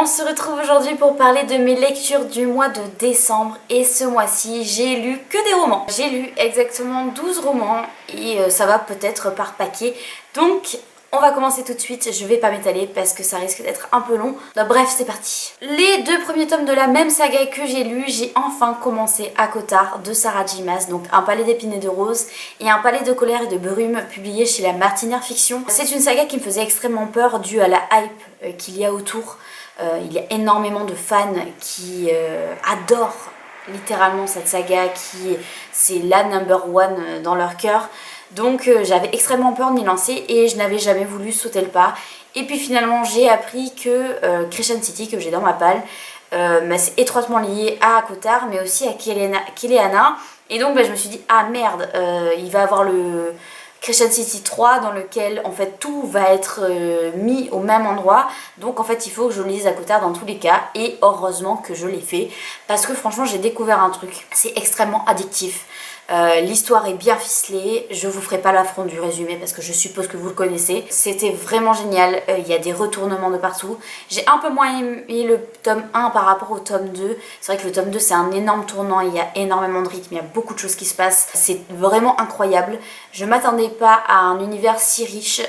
On se retrouve aujourd'hui pour parler de mes lectures du mois de décembre et ce mois-ci j'ai lu que des romans. J'ai lu exactement 12 romans et ça va peut-être par paquet. Donc on va commencer tout de suite, je vais pas m'étaler parce que ça risque d'être un peu long. Donc, bref, c'est parti. Les deux premiers tomes de la même saga que j'ai lu, j'ai enfin commencé ACOTAR de Sarah J. Maas, donc Un palais d'épines et de roses et Un palais de colère et de brume publié chez la Martinière Fiction. C'est une saga qui me faisait extrêmement peur due à la hype qu'il y a autour. Il y a énormément de fans qui adorent littéralement cette saga, qui c'est la number one dans leur cœur. Donc j'avais extrêmement peur de m'y lancer et je n'avais jamais voulu sauter le pas. Et puis finalement j'ai appris que Crescent City, que j'ai dans ma palle, c'est étroitement lié à ACOTAR mais aussi à Keleana. Et donc je me suis dit ah merde, il va avoir le Crescent City 3 dans lequel en fait tout va être mis au même endroit. Donc en fait il faut que je lise ACOTAR dans tous les cas et heureusement que je l'ai fait parce que franchement j'ai découvert un truc, c'est extrêmement addictif. L'histoire est bien ficelée, je vous ferai pas l'affront du résumé parce que je suppose que vous le connaissez. C'était vraiment génial, il y a des retournements de partout. J'ai un peu moins aimé le tome 1 par rapport au tome 2. C'est vrai que le tome 2 c'est un énorme tournant, il y a énormément de rythme, il y a beaucoup de choses qui se passent. C'est vraiment incroyable. Je m'attendais pas à un univers si riche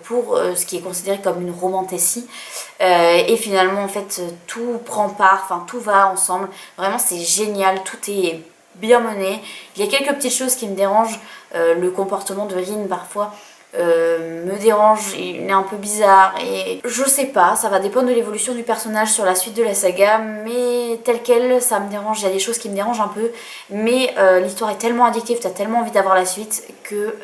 pour ce qui est considéré comme une romantasy. Et finalement en fait tout prend part, enfin tout va ensemble. Vraiment c'est génial, tout est bien mené. Il y a quelques petites choses qui me dérangent. Le comportement de Rin parfois me dérange, il est un peu bizarre et je sais pas, ça va dépendre de l'évolution du personnage sur la suite de la saga, mais tel quel ça me dérange, il y a des choses qui me dérangent un peu, mais l'histoire est tellement addictive, t'as tellement envie d'avoir la suite que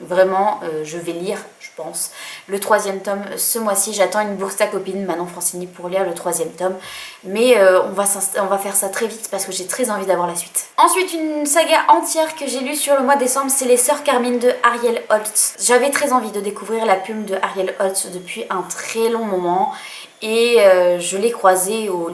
vraiment je vais lire, je pense, le 3e tome ce mois-ci. J'attends une bourse ta copine Manon Francini pour lire le 3e tome, mais on va faire ça très vite parce que j'ai très envie d'avoir la suite. Ensuite une saga entière que j'ai lue sur le mois de décembre, c'est Les Sœurs Carmine de Ariel Holtz. J'avais très envie de découvrir la plume de Ariel Holtz depuis un très long moment et je l'ai croisé au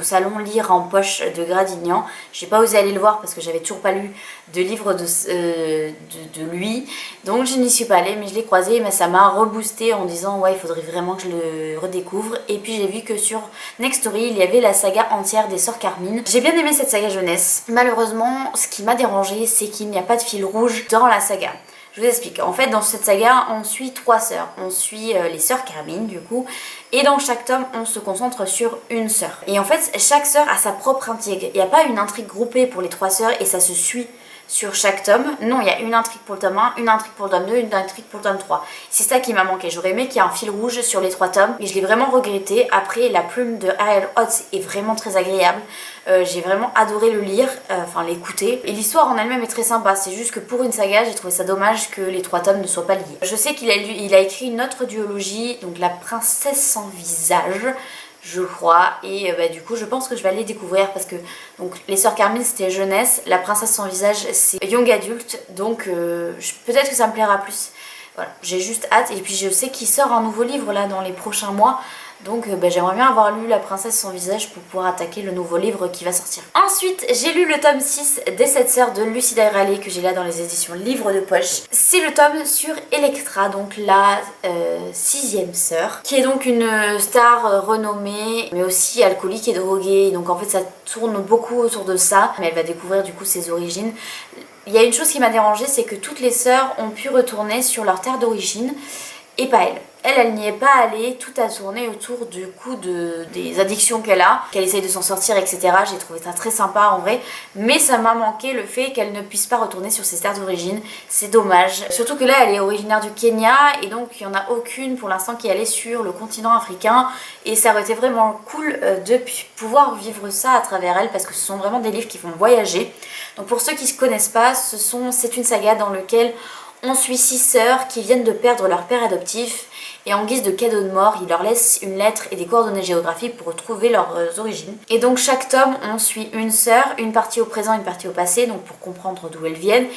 salon Lire en poche de Gradignan. J'ai pas osé aller le voir parce que j'avais toujours pas lu de livre de lui, donc je n'y suis pas allée, mais je l'ai croisé mais ça m'a reboosté en disant ouais il faudrait vraiment que je le redécouvre. Et puis j'ai vu que sur Nextory il y avait la saga entière des Sœurs Carmine. J'ai bien aimé cette saga jeunesse. Malheureusement ce qui m'a dérangé c'est qu'il n'y a pas de fil rouge dans la saga. Je vous explique. En fait, dans cette saga, on suit 3 sœurs. On suit les sœurs Carmine, du coup. Et dans chaque tome, on se concentre sur une sœur. Et en fait, chaque sœur a sa propre intrigue. Il n'y a pas une intrigue groupée pour les 3 sœurs et ça se suit sur chaque tome. Non, il y a une intrigue pour le tome 1, une intrigue pour le tome 2, une intrigue pour le tome 3. C'est ça qui m'a manqué. J'aurais aimé qu'il y ait un fil rouge sur les 3 tomes. Et je l'ai vraiment regretté. Après, la plume de Ariel Holtz est vraiment très agréable. J'ai vraiment adoré le lire, enfin l'écouter. Et l'histoire en elle-même est très sympa. C'est juste que pour une saga, j'ai trouvé ça dommage que les 3 tomes ne soient pas liés. Je sais qu'il a écrit une autre duologie, donc La Princesse sans visage, je crois, et du coup je pense que je vais aller découvrir parce que donc les Sœurs Carmine c'était jeunesse, La Princesse sans visage c'est young adulte, donc peut-être que ça me plaira plus. Voilà, j'ai juste hâte. Et puis je sais qu'il sort un nouveau livre là dans les prochains mois. Donc j'aimerais bien avoir lu La Princesse sans visage pour pouvoir attaquer le nouveau livre qui va sortir. Ensuite, j'ai lu le tome 6 des 7 sœurs de Lucida Raleigh que j'ai là dans les éditions Livre de Poche. C'est le tome sur Electra, donc la 6e sœur, qui est donc une star renommée, mais aussi alcoolique et droguée. Donc en fait ça tourne beaucoup autour de ça, mais elle va découvrir du coup ses origines. Il y a une chose qui m'a dérangée, c'est que toutes les sœurs ont pu retourner sur leur terre d'origine et pas elle. Elle n'y est pas allée, tout a tourné autour du coup des addictions qu'elle a, qu'elle essaye de s'en sortir, etc. J'ai trouvé ça très sympa en vrai, mais ça m'a manqué le fait qu'elle ne puisse pas retourner sur ses terres d'origine. C'est dommage. Surtout que là, elle est originaire du Kenya et donc il n'y en a aucune pour l'instant qui est allée sur le continent africain. Et ça aurait été vraiment cool de pouvoir vivre ça à travers elle parce que ce sont vraiment des livres qui font voyager. Donc pour ceux qui ne connaissent pas, c'est une saga dans laquelle on suit 6 sœurs qui viennent de perdre leur père adoptif et en guise de cadeau de mort, ils leur laissent une lettre et des coordonnées géographiques pour retrouver leurs origines. Et donc chaque tome, on suit une sœur, une partie au présent, une partie au passé, donc pour comprendre d'où elles viennent.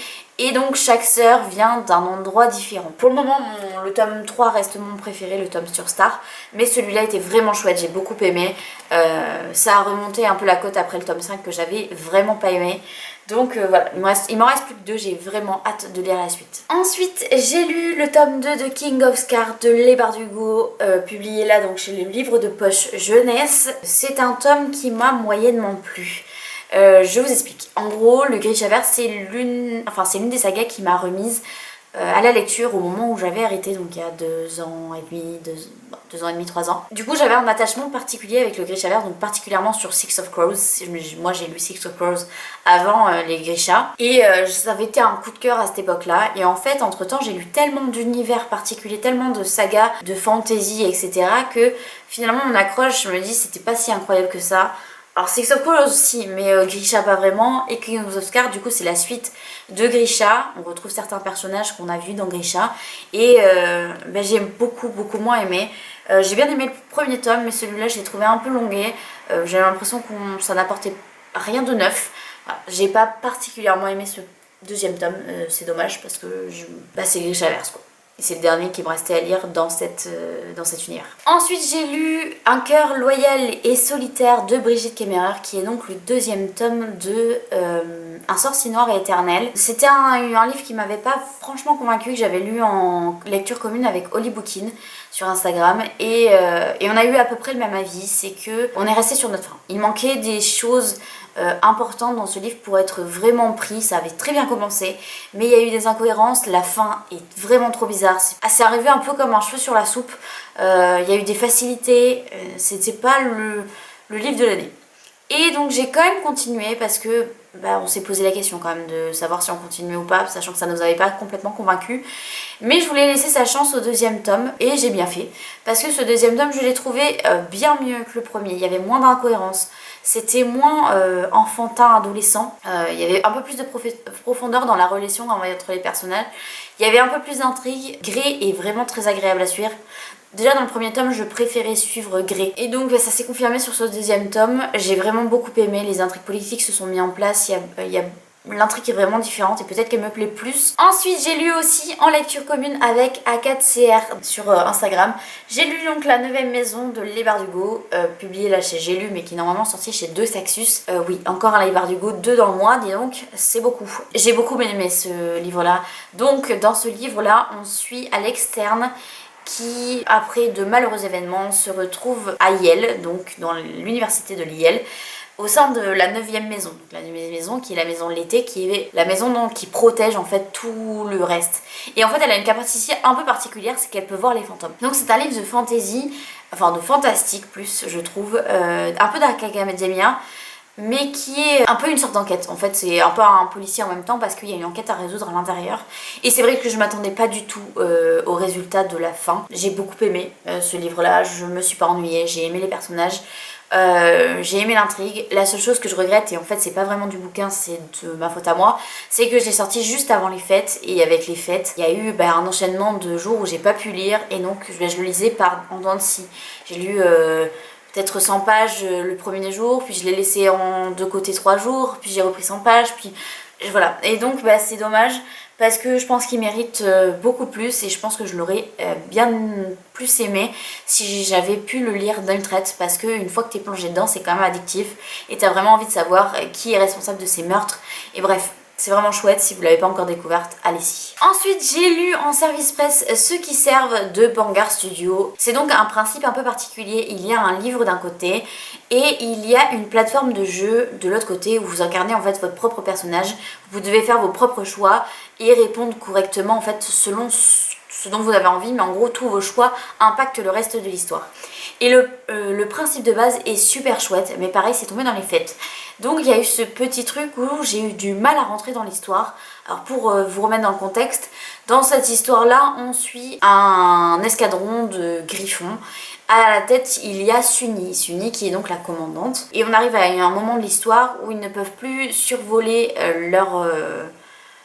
Et donc chaque sœur vient d'un endroit différent. Pour le moment, le tome 3 reste mon préféré, le tome sur Star. Mais celui-là était vraiment chouette, j'ai beaucoup aimé. Ça a remonté un peu la cote après le tome 5 que j'avais vraiment pas aimé. Donc voilà, il m'en reste plus que 2, j'ai vraiment hâte de lire la suite. Ensuite, j'ai lu le tome 2 de King of Scars de Leigh Bardugo, publié là donc chez le livre de poche jeunesse. C'est un tome qui m'a moyennement plu. Je vous explique. En gros, le Grisha Vert, c'est l'une des sagas qui m'a remise à la lecture au moment où j'avais arrêté, donc il y a 2 ans et demi, 2 ans et demi, 3 ans. Du coup, j'avais un attachement particulier avec le Grisha Vert, donc particulièrement sur Six of Crows. Moi, j'ai lu Six of Crows avant les Grisha, et ça avait été un coup de cœur à cette époque-là. Et en fait, entre-temps, j'ai lu tellement d'univers particuliers, tellement de sagas, de fantasy, etc., que finalement, mon accroche, je me dis, c'était pas si incroyable que ça. Alors Six of Crows aussi, mais Grisha pas vraiment. Et King of Scars, du coup, c'est la suite de Grisha. On retrouve certains personnages qu'on a vus dans Grisha. Et j'ai beaucoup moins aimé. J'ai bien aimé le premier tome, mais celui-là, je l'ai trouvé un peu longué. J'ai l'impression que ça n'apportait rien de neuf. Voilà. J'ai pas particulièrement aimé ce deuxième tome. C'est dommage parce que c'est Grisha Verse, quoi. C'est le dernier qui me restait à lire dans cet univers. Ensuite, j'ai lu Un cœur loyal et solitaire de Brigitte Kemmerer, qui est donc le deuxième tome de Un sorcier noir et éternel. C'était un livre qui m'avait pas franchement convaincu, que j'avais lu en lecture commune avec Holly Bookin sur Instagram. Et on a eu à peu près le même avis, c'est que on est resté sur notre fin. Il manquait des choses importante dans ce livre pour être vraiment pris. Ça avait très bien commencé, mais il y a eu des incohérences. La fin est vraiment trop bizarre. C'est arrivé un peu comme un cheveu sur la soupe. Il y a eu des facilités. C'était pas le livre de l'année. Et donc j'ai quand même continué parce que on s'est posé la question quand même de savoir si on continuait ou pas, sachant que ça nous avait pas complètement convaincus. Mais je voulais laisser sa chance au deuxième tome et j'ai bien fait. Parce que ce deuxième tome, je l'ai trouvé bien mieux que le premier. Il y avait moins d'incohérences. C'était moins enfantin, adolescent. Il y avait un peu plus de profondeur dans la relation entre les personnages. Il y avait un peu plus d'intrigue. Grey est vraiment très agréable à suivre. Déjà dans le premier tome, je préférais suivre Grey. Et donc ça s'est confirmé sur ce deuxième tome. J'ai vraiment beaucoup aimé. Les intrigues politiques se sont mises en place. L'intrigue est vraiment différente et peut-être qu'elle me plaît plus. Ensuite, j'ai lu aussi en lecture commune avec A4CR sur Instagram. J'ai lu donc La 9e maison de Leigh Bardugo, publié là chez J'ai lu, mais qui est normalement sorti chez Deux Saxus. Oui, encore un Leigh Bardugo, 2 dans le mois, dis donc, c'est beaucoup. J'ai beaucoup aimé ce livre-là. Donc, dans ce livre-là, on suit à l'externe qui, après de malheureux événements, se retrouve à Yale, donc dans l'université de Yale, au sein de la 9e maison. Donc la 9e maison qui est la maison de l'été, qui est la maison donc, qui protège en fait tout le reste. Et en fait elle a une capacité un peu particulière, c'est qu'elle peut voir les fantômes. Donc c'est un livre de fantasy, enfin de fantastique plus je trouve, un peu Dark Academia, mais qui est un peu une sorte d'enquête. En fait, c'est un peu un policier en même temps parce qu'il y a une enquête à résoudre à l'intérieur. Et c'est vrai que je m'attendais pas du tout au résultat de la fin. J'ai beaucoup aimé ce livre-là, je me suis pas ennuyée, j'ai aimé les personnages. J'ai aimé l'intrigue. La seule chose que je regrette, et en fait c'est pas vraiment du bouquin, c'est de ma faute à moi, c'est que je l'ai sorti juste avant les fêtes, et avec les fêtes il y a eu un enchaînement de jours où j'ai pas pu lire, et donc je le lisais en dents de scie. J'ai lu peut-être 100 pages le premier jour, puis je l'ai laissé en de côté 3 jours, puis j'ai repris 100 pages, puis voilà. Et donc c'est dommage parce que je pense qu'il mérite beaucoup plus et je pense que je l'aurais bien plus aimé si j'avais pu le lire d'une traite, parce qu'une fois que t'es plongé dedans, c'est quand même addictif et t'as vraiment envie de savoir qui est responsable de ces meurtres. Et bref, c'est vraiment chouette, si vous ne l'avez pas encore découverte, allez-y. Ensuite, j'ai lu en service presse Ceux qui servent de Bangar Studio. C'est donc un principe un peu particulier. Il y a un livre d'un côté et il y a une plateforme de jeu de l'autre côté où vous incarnez en fait votre propre personnage. Vous devez faire vos propres choix et répondre correctement en fait selon ce dont vous avez envie, mais en gros tous vos choix impactent le reste de l'histoire. Et le principe de base est super chouette, mais pareil c'est tombé dans les fêtes. Donc il y a eu ce petit truc où j'ai eu du mal à rentrer dans l'histoire. Alors pour vous remettre dans le contexte, dans cette histoire-là, on suit un escadron de griffons. À la tête, il y a Sunny qui est donc la commandante. Et on arrive à un moment de l'histoire où ils ne peuvent plus survoler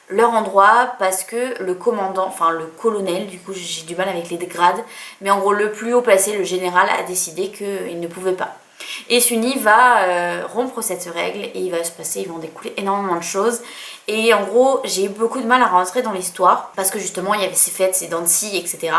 leur endroit parce que le commandant, enfin le colonel, du coup j'ai du mal avec les grades, mais en gros le plus haut placé, le général, a décidé qu'il ne pouvait pas. Et Sunny va rompre cette règle et il va en découler énormément de choses. Et en gros, j'ai eu beaucoup de mal à rentrer dans l'histoire parce que justement, il y avait ces fêtes, ces dents de scie, etc.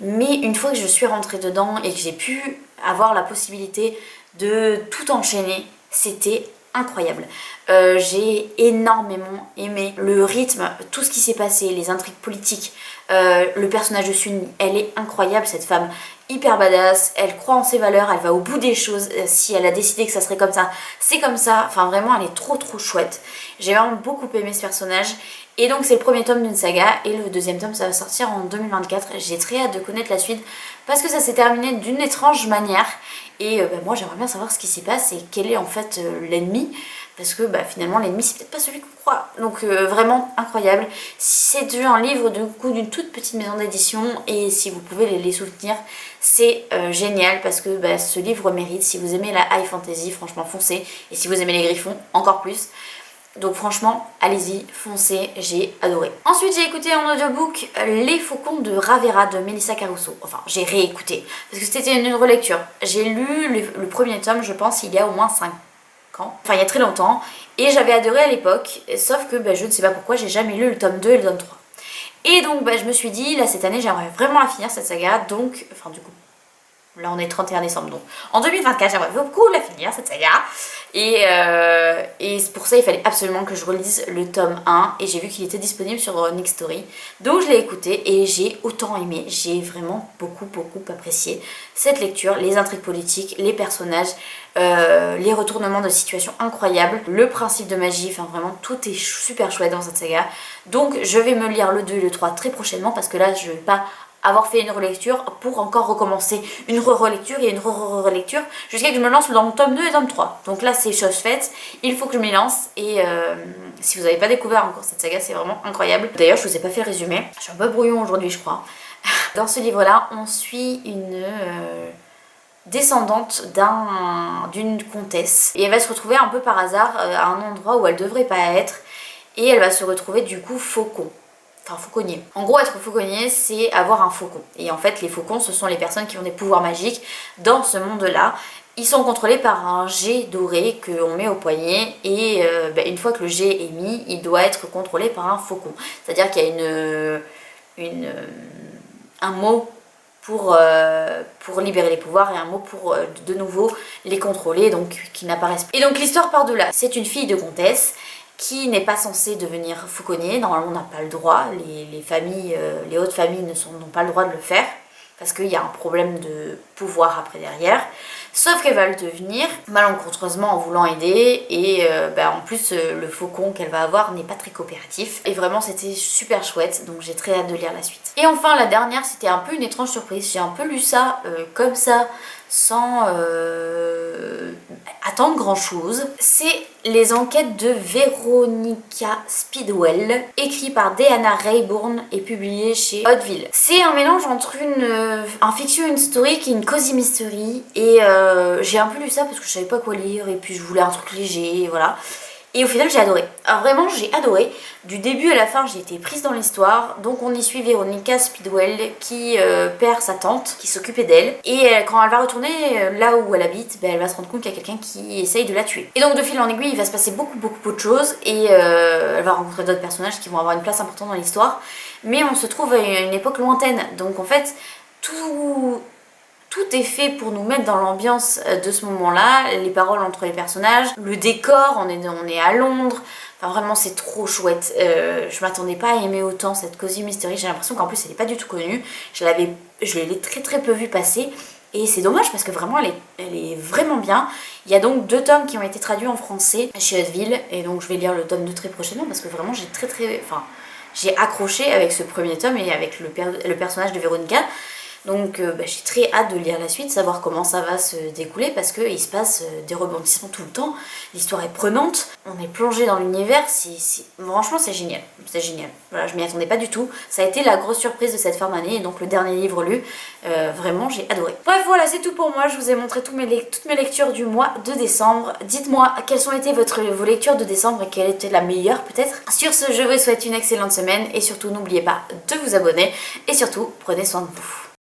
Mais une fois que je suis rentrée dedans et que j'ai pu avoir la possibilité de tout enchaîner, c'était incroyable. J'ai énormément aimé le rythme, tout ce qui s'est passé, les intrigues politiques, le personnage de Sun, elle est incroyable cette femme, hyper badass, elle croit en ses valeurs, elle va au bout des choses, si elle a décidé que ça serait comme ça, c'est comme ça, enfin vraiment elle est trop chouette. J'ai vraiment beaucoup aimé ce personnage. Et donc c'est le premier tome d'une saga et le deuxième tome ça va sortir en 2024. J'ai très hâte de connaître la suite parce que ça s'est terminé d'une étrange manière. Et moi j'aimerais bien savoir ce qui s'y passe et quel est en fait l'ennemi. Parce que finalement l'ennemi c'est peut-être pas celui qu'on croit. Donc vraiment incroyable. C'est un livre d'une toute petite maison d'édition et si vous pouvez les soutenir, c'est génial parce que ce livre mérite. Si vous aimez la high fantasy, franchement foncez. Et si vous aimez les griffons, encore plus. Donc franchement, allez-y, foncez, j'ai adoré. Ensuite, j'ai écouté en audiobook Les Faucons de Ravera de Melissa Caruso. Enfin, j'ai réécouté, parce que c'était une relecture. J'ai lu le premier tome, je pense, il y a au moins 5 ans. Enfin, il y a très longtemps. Et j'avais adoré à l'époque, sauf que je ne sais pas pourquoi, j'ai jamais lu le tome 2 et le tome 3. Et donc, je me suis dit, là, cette année, j'aimerais vraiment la finir, cette saga. Donc, enfin, du coup, là, on est le 31 décembre, donc en 2024, j'aimerais beaucoup la finir, cette saga. Et pour ça, il fallait absolument que je relise le tome 1. Et j'ai vu qu'il était disponible sur Nick Story. Donc, je l'ai écouté et j'ai autant aimé. J'ai vraiment beaucoup apprécié cette lecture. Les intrigues politiques, les personnages, les retournements de situation incroyables, le principe de magie, enfin vraiment, tout est super chouette dans cette saga. Donc, je vais me lire le 2 et le 3 très prochainement parce que là, je vais pas avoir fait une relecture pour encore recommencer une relecture et une relecture jusqu'à que je me lance dans le tome 2 et tome 3. Donc là c'est chose faite, il faut que je m'y lance et si vous n'avez pas découvert encore cette saga, c'est vraiment incroyable. D'ailleurs je vous ai pas fait le résumé, je suis un peu brouillon aujourd'hui je crois. Dans ce livre là on suit une descendante d'une comtesse et elle va se retrouver un peu par hasard à un endroit où elle devrait pas être et elle va se retrouver du coup faucon. Enfin, fauconnier. En gros, être fauconnier, c'est avoir un faucon. Et en fait, les faucons, ce sont les personnes qui ont des pouvoirs magiques dans ce monde-là. Ils sont contrôlés par un jet doré qu'on met au poignet. Et une fois que le jet est mis, il doit être contrôlé par un faucon. C'est-à-dire qu'il y a un mot pour libérer les pouvoirs et un mot pour de nouveau les contrôler, donc qui n'apparaissent plus. Et donc l'histoire part de là. C'est une fille de comtesse qui n'est pas censé devenir fauconnier. Normalement, on n'a pas le droit. Les familles, les hautes familles n'ont pas le droit de le faire parce qu'il y a un problème de pouvoir après derrière. Sauf qu'elle va le devenir malencontreusement en voulant aider et en plus le faucon qu'elle va avoir n'est pas très coopératif. Et vraiment c'était super chouette, donc j'ai très hâte de lire la suite. Et enfin la dernière, c'était un peu une étrange surprise. J'ai un peu lu ça comme ça sans attendre grand chose. C'est Les enquêtes de Veronica Speedwell, écrit par Deanna Raybourn et publié chez Hauteville. C'est un mélange entre un fiction historique et une cozy mystery et j'ai un peu lu ça parce que je savais pas quoi lire et puis je voulais un truc léger, voilà. Et au final j'ai adoré. Alors vraiment j'ai adoré. Du début à la fin j'ai été prise dans l'histoire. Donc on y suit Veronica Speedwell qui perd sa tante qui s'occupait d'elle. Et quand elle va retourner là où elle habite, elle va se rendre compte qu'il y a quelqu'un qui essaye de la tuer. Et donc de fil en aiguille il va se passer beaucoup de choses. Et elle va rencontrer d'autres personnages qui vont avoir une place importante dans l'histoire. Mais on se trouve à une époque lointaine. Donc en fait tout est fait pour nous mettre dans l'ambiance de ce moment-là, les paroles entre les personnages, le décor, on est à Londres, enfin vraiment c'est trop chouette. Je m'attendais pas à aimer autant cette cozy mystery, j'ai l'impression qu'en plus elle est pas du tout connue, je l'ai très peu vue passer. Et c'est dommage parce que vraiment elle est vraiment bien. Il y a donc 2 tomes qui ont été traduits en français chez Hauteville et donc je vais lire le tome 2 très prochainement parce que vraiment j'ai accroché avec ce premier tome et avec le personnage de Véronica. Donc j'ai très hâte de lire la suite, savoir comment ça va se découler parce qu'il se passe des rebondissements tout le temps, l'histoire est prenante, on est plongé dans l'univers, franchement c'est génial, voilà, je m'y attendais pas du tout, ça a été la grosse surprise de cette fin d'année et donc le dernier livre lu, vraiment j'ai adoré. Bref voilà c'est tout pour moi, je vous ai montré toutes mes lectures du mois de décembre, dites-moi quelles ont été vos lectures de décembre et quelle était la meilleure peut-être. Sur ce je vous souhaite une excellente semaine et surtout n'oubliez pas de vous abonner et surtout prenez soin de vous.